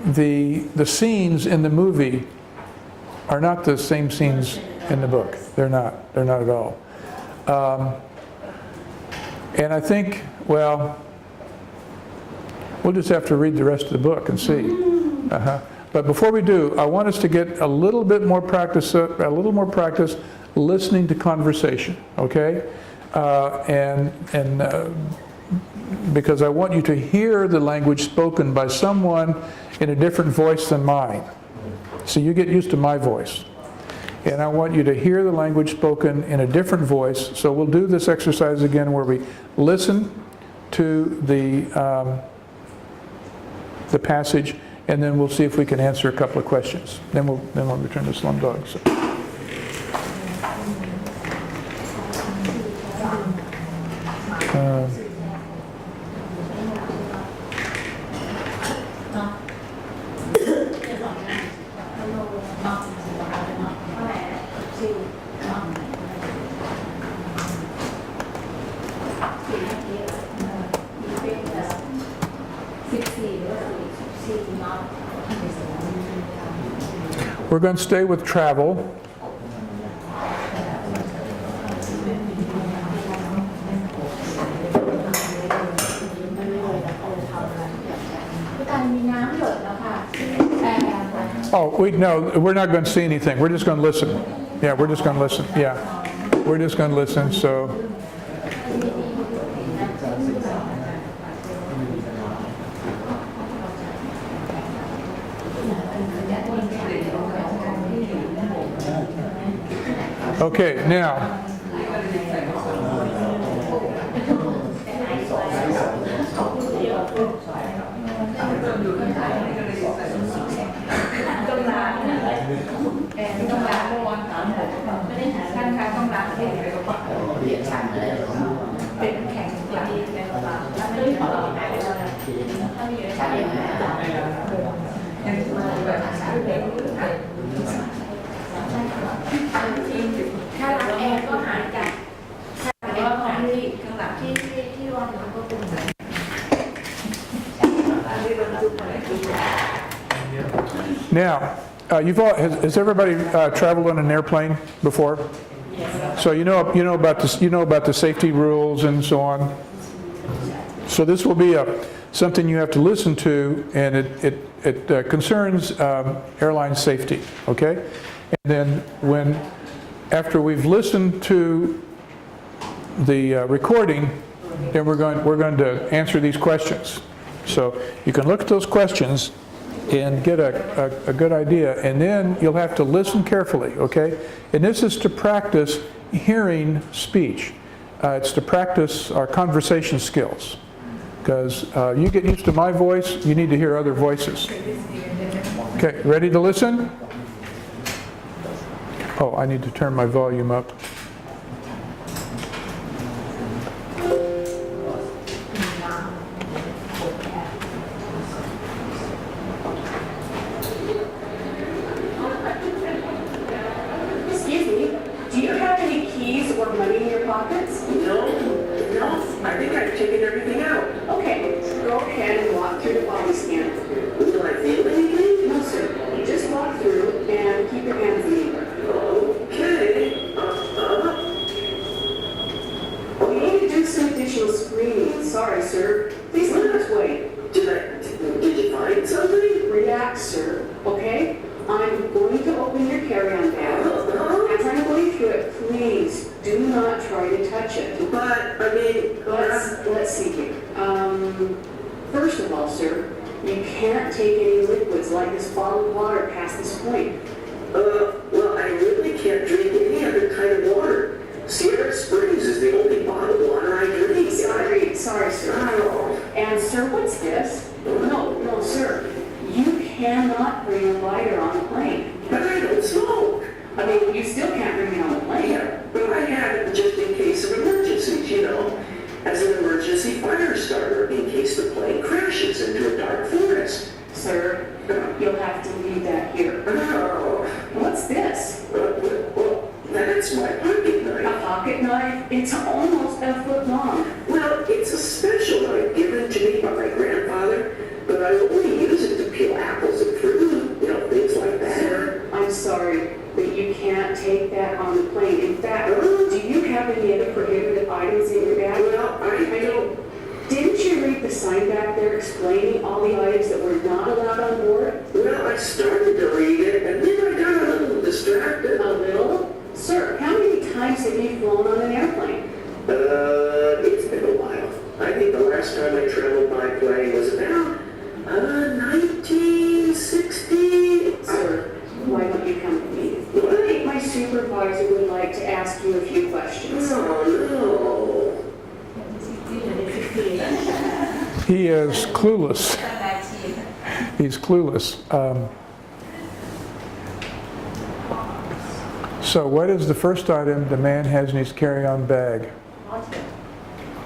the scenes in the movie are not the same scenes in the book. They're not at all. And I think, well, we'll just have to read the rest of the book and see. But before we do, I want us to get a little bit more practice, listening to conversation, okay? Because I want you to hear the language spoken by someone in a different voice than mine. So you get used to my voice. And I want you to hear the language spoken in a different voice. So we'll do this exercise again where we listen to the passage, and then we'll see if we can answer a couple of questions. Then we'll return to Slumdog. So. We're going to stay with travel. Oh, no, we're not going to see anything. We're just going to listen. Yeah, we're just going to listen. Yeah, we're just going to listen. So. Okay, now. Now, has everybody traveled on an airplane before? Yes. So you know about the safety rules and so on. So this will be something you have to listen to, and it concerns airline safety. Okay, and then after we've listened to the recording, then we're going to answer these questions. So you can look at those questions and get a good idea, and then you'll have to listen carefully, okay? And this is to practice hearing speech. It's to practice our conversation skills, because you get used to my voice, you need to hear other voices. Okay, ready to listen? Oh, I need to turn my volume up. But I only use it to peel apples sign back there explaining all the items that were not allowed on board? Well, I started to read it, and then I got a little distracted. A little? Sir, how many times have you flown on an airplane? It's been a while. I think the last time I traveled by plane was about 1960. Sir, why don't you come to me? I think my supervisor would like to ask you a few questions. Oh, no. He is clueless. He's clueless. So what is the first item the man has in his carry-on bag?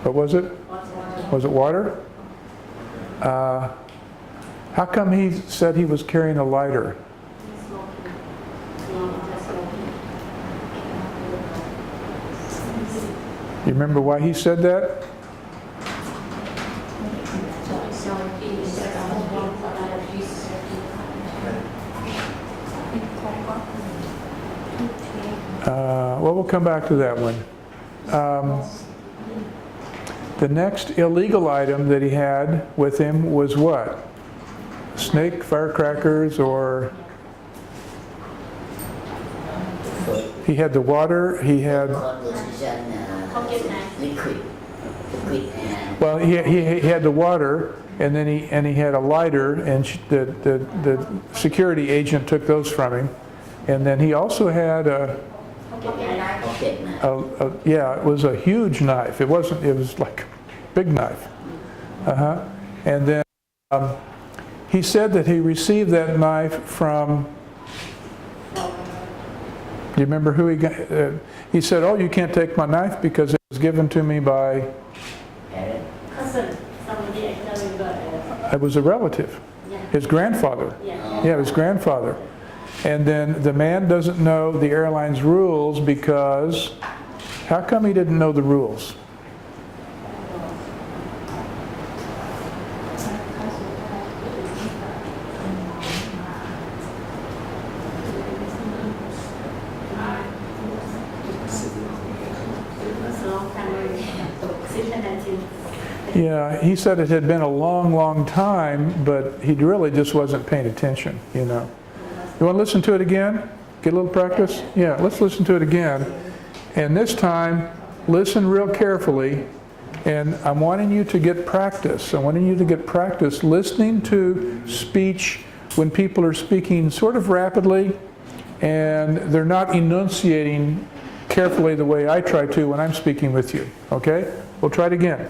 What was it? Was it water? How come he said he was carrying a lighter? You remember why he said that? Well, we'll come back to that one. The next illegal item that he had with him was what? Snake, firecrackers, or he had the water, he had... Well, he had the water, and then he had a lighter, and the security agent took those from him. And then he also had yeah, it was a huge knife. It was like a big knife. And then he said that he received that knife from, do you remember who he got? He said, oh, you can't take my knife because it was given to me by, it was a relative, his grandfather. Yeah, his grandfather. And then the man doesn't know the airline's rules because, how come he didn't know the rules? Yeah, he said it had been a long, long time, but he really just wasn't paying attention, you know. You want to listen to it again? Get a little practice? Yeah, let's listen to it again. And this time, listen real carefully. And I'm wanting you to get practice. I'm wanting you to get practice listening to speech when people are speaking sort of rapidly and they're not enunciating carefully the way I try to when I'm speaking with you. Okay? We'll try it again.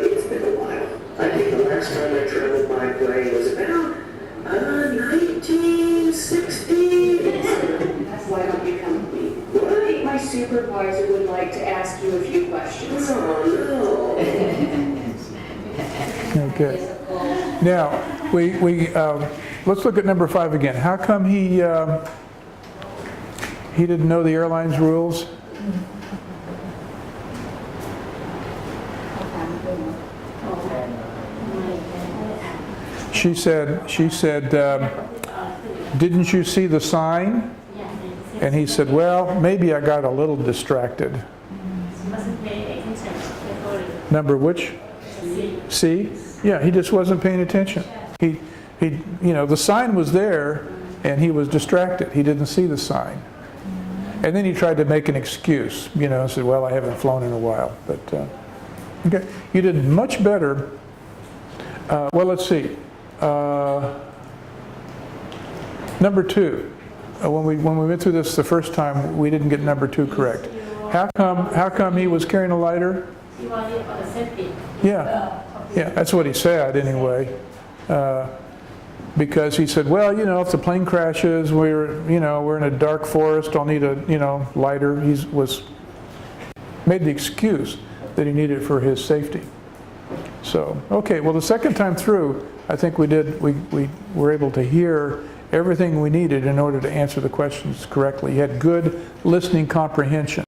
It's been a while. I think the last time I traveled by plane was about 19 supervisor would like to ask you a few questions. Oh, no. Okay. Now, let's look at number 5 again. How come he didn't know the airline's rules? She said, didn't you see the sign? And he said, well, maybe I got a little distracted. Number which? C? Yeah, he just wasn't paying attention. He, the sign was there and he was distracted. He didn't see the sign. And then he tried to make an excuse, said, well, I haven't flown in a while. But, okay, you did much better. Well, let's see. Number 2. When we went through this the first time, we didn't get number 2 correct. How come he was carrying a lighter? Yeah, that's what he said anyway. Because he said, well, if the plane crashes, we're in a dark forest, I'll need a, lighter. He made the excuse that he needed it for his safety. So, okay, well, the second time through, I think we were able to hear everything we needed in order to answer the questions correctly. He had good listening comprehension.